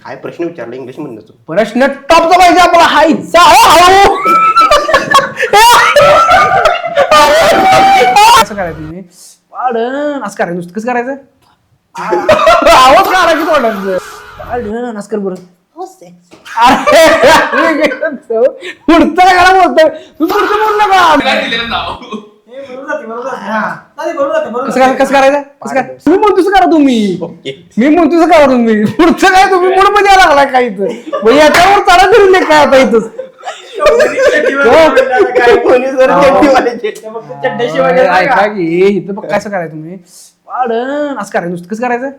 काय प्रश्न विचारला इंग्लिश म्हणून तू? प्रश्न टॉपचा पाहिजे आपला हायचा. कसं करायचं तुम्ही पाडण असं करायचं नुसतं कसं करायचं आवाज काढायची तोंडाचं पाडण असं कर बरं. पुढचं काय करा बोलतोय तू पुढचं बोल नका. कसं करायचं मी म्हणतो तसं करा तुम्ही. मी म्हणतो तसं करा तुम्ही. पुढचं काय तुम्ही मूड मध्ये यायला लागलाय काय इथं याच्यावर चाला करून दे काय आता इथं. ऐका की इथं बघ कसं करायचं तुम्ही पाडण असं करायचं नुसतं कसं करायचं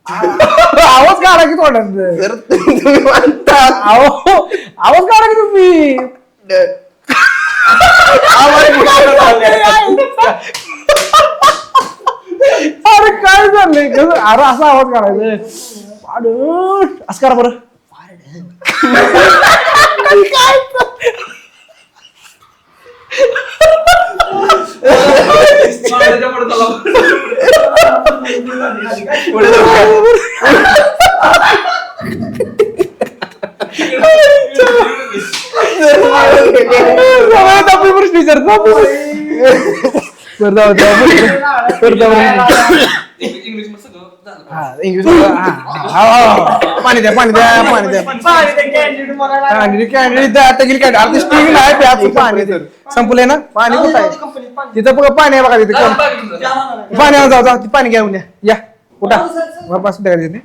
आवाज काढा की तोंडाचं. तुम्ही म्हणता आवाज काढा की तुम्ही. अरे काय झालंय कसं अरे असा आवाज काढायचं पाडण असं करा बरं. प्रश्न विचारतो इंग्लिश पाणी द्या पाणी द्या पाणी द्या पाणी संपले ना पाणी कुठं आहे तिथं बघा पाणी आहे बघा तिथे पाणी जाऊ जाऊ पाणी घ्या उद्या या कुठं वापस तिथे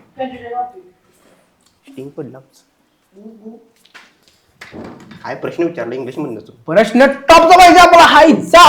काय प्रश्न विचारला इंग्लिश म्हणून तू? प्रश्न टॉपचा पाहिजे आपला हायचा.